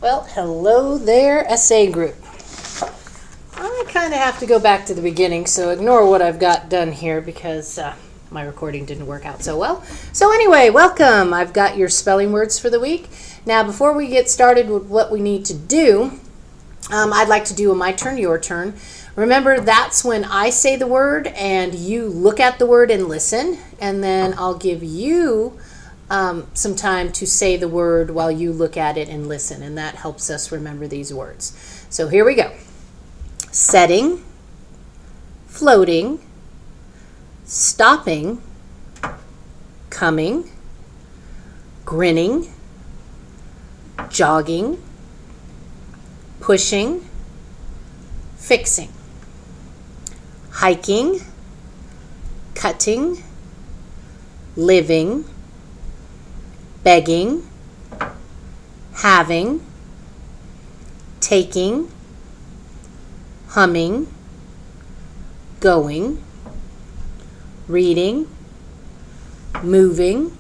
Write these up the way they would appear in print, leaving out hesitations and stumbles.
Well, hello there, essay group. I kind of have to go back to the beginning, so ignore what I've got done here because my recording didn't work out so well. So anyway, welcome. I've got your spelling words for the week. Now, before we get started with what we need to do, I'd like to do a my turn, your turn. Remember, that's when I say the word and you look at the word and listen, and then I'll give you some time to say the word while you look at it and listen, and that helps us remember these words. So here we go. Setting, floating, stopping, coming, grinning, jogging, pushing, fixing, hiking, cutting, living, begging, having, taking, humming, going, reading, moving,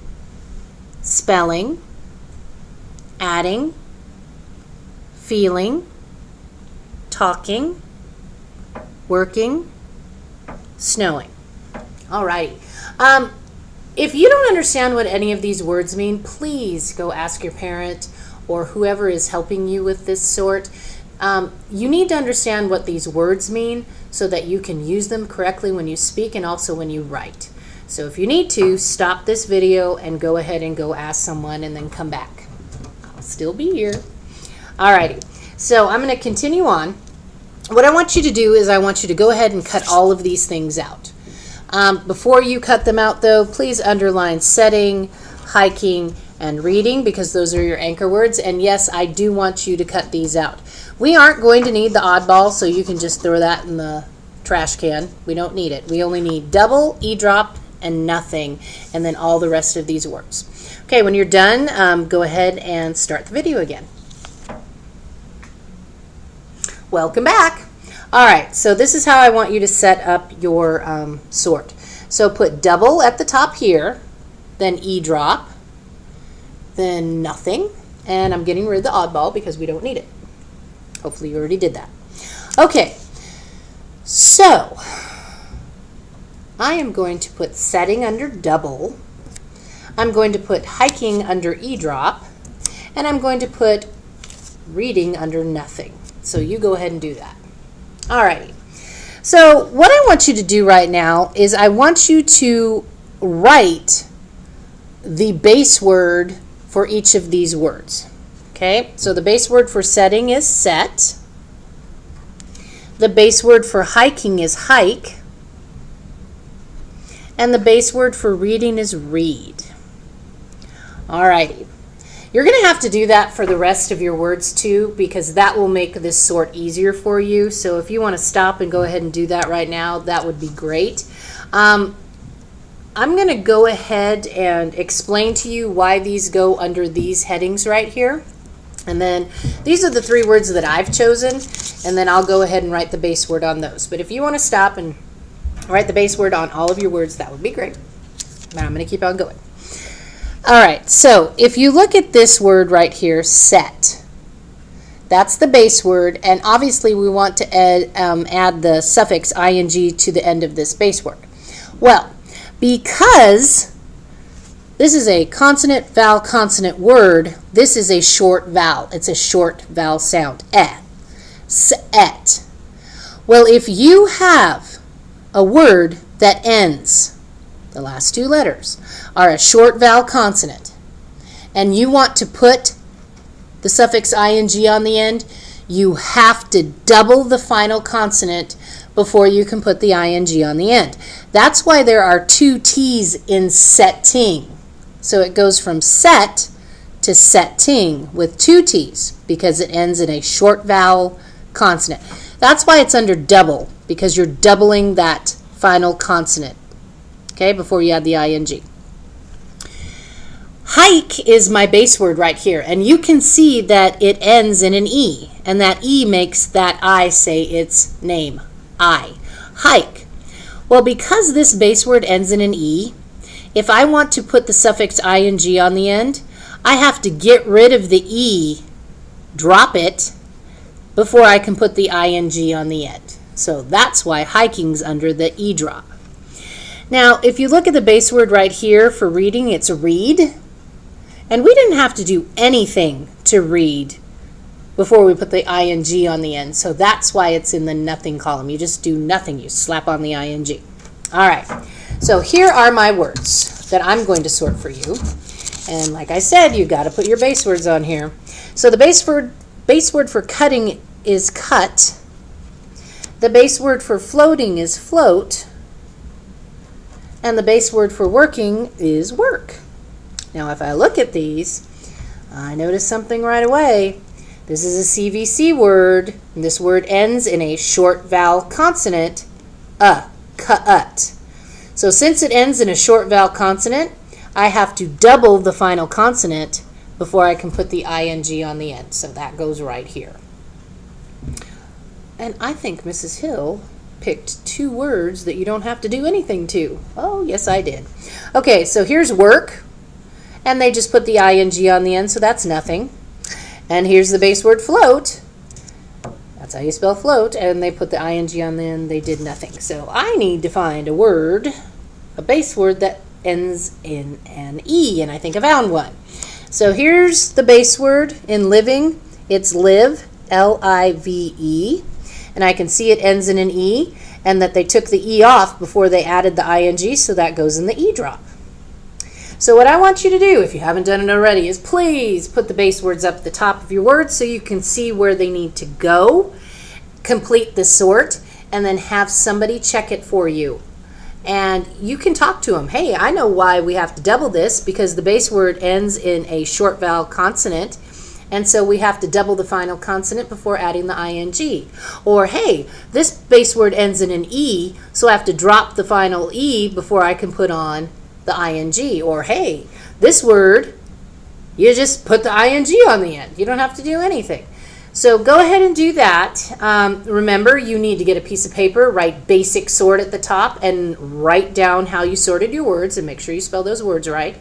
spelling, adding, feeling, talking, working, snowing. Alrighty. If you don't understand what any of these words mean, please go ask your parent or whoever is helping you with this sort. You need to understand what these words mean so that you can use them correctly when you speak and also when you write. So if you need to, stop this video and go ahead and go ask someone and then come back. I'll still be here. Alrighty, so I'm going to continue on. What I want you to do is I want you to go ahead and cut all of these things out. Before you cut them out, though, please underline setting, hiking, and reading because those are your anchor words. And yes, I do want you to cut these out. We aren't going to need the oddball, so you can just throw that in the trash can. We don't need it. We only need double, e-drop, and nothing, and then all the rest of these words. Okay, when you're done, go ahead and start the video again. Welcome back. All right, so this is how I want you to set up your sort. So put double at the top here, then e-drop, then nothing, and I'm getting rid of the oddball because we don't need it. Hopefully you already did that. Okay, so I am going to put setting under double. I'm going to put hiking under e-drop, and I'm going to put reading under nothing. So you go ahead and do that. Alrighty. So what I want you to do right now is I want you to write the base word for each of these words. Okay, so the base word for setting is set. The base word for hiking is hike. And the base word for reading is read. Alrighty. You're going to have to do that for the rest of your words too because that will make this sort easier for you. So if you want to stop and go ahead and do that right now, that would be great. I'm going to go ahead and explain to you why these go under these headings right here. And then these are the three words that I've chosen, and then I'll go ahead and write the base word on those. But if you want to stop and write the base word on all of your words, that would be great. Now I'm going to keep on going. All right, so if you look at this word right here, set, that's the base word, and obviously we want to add the suffix ing to the end of this base word. Well, because this is a consonant, vowel, consonant word, this is a short vowel. It's a short vowel sound, set. Well, if you have a word that ends, the last two letters are a short vowel consonant, and you want to put the suffix ing on the end, you have to double the final consonant before you can put the ing on the end. That's why there are two T's in setting. So it goes from set to setting with two T's because it ends in a short vowel consonant. That's why it's under double, because you're doubling that final consonant. Okay, before you add the ing. Hike is my base word right here, and you can see that it ends in an E, and that E makes that I say its name, I. Hike. Well, because this base word ends in an E, if I want to put the suffix ing on the end, I have to get rid of the E drop it before I can put the ing on the end. So that's why hiking's under the E drop. Now, if you look at the base word right here for reading, it's read. And we didn't have to do anything to read before we put the ing on the end. So that's why it's in the nothing column. You just do nothing. You slap on the ing. All right. So here are my words that I'm going to sort for you. And like I said, you got to put your base words on here. So the base word for cutting is cut. The base word for floating is float. And the base word for working is work. Now if I look at these, I notice something right away. This is a CVC word, and this word ends in a short vowel consonant, cut. So since it ends in a short vowel consonant, I have to double the final consonant before I can put the ing on the end. So that goes right here. And I think Mrs. Hill picked 2 words that you don't have to do anything to. Oh, yes, I did. Okay, so here's work, and they just put the ing on the end, so that's nothing. And here's the base word float. That's how you spell float, and they put the ing on the end. They did nothing. So I need to find a word, a base word that ends in an E, and I think I found one. So here's the base word in living. It's live, L-I-V-E, and I can see it ends in an E, and that they took the E off before they added the ing, so that goes in the E drop. So what I want you to do, if you haven't done it already, is please put the base words up at the top of your words so you can see where they need to go, complete the sort, and then have somebody check it for you. And you can talk to them. Hey, I know why we have to double this, because the base word ends in a short vowel consonant, and so we have to double the final consonant before adding the ing. Or, hey, this base word ends in an E, so I have to drop the final E before I can put on the ing. Or, hey, this word, you just put the ing on the end. You don't have to do anything. So go ahead and do that. Remember, you need to get a piece of paper, write basic sort at the top, and write down how you sorted your words, and make sure you spell those words right.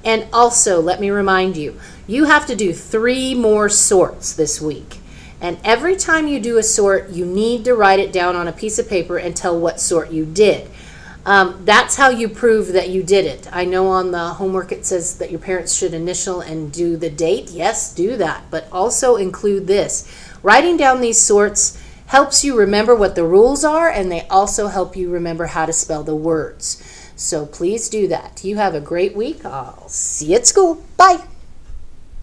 And also, let me remind you, you have to do 3 more sorts this week. And every time you do a sort, you need to write it down on a piece of paper and tell what sort you did. That's how you prove that you did it. I know on the homework it says that your parents should initial and do the date. Yes, do that. But also include this. Writing down these sorts helps you remember what the rules are, and they also help you remember how to spell the words. So please do that. You have a great week. I'll see you at school. Bye.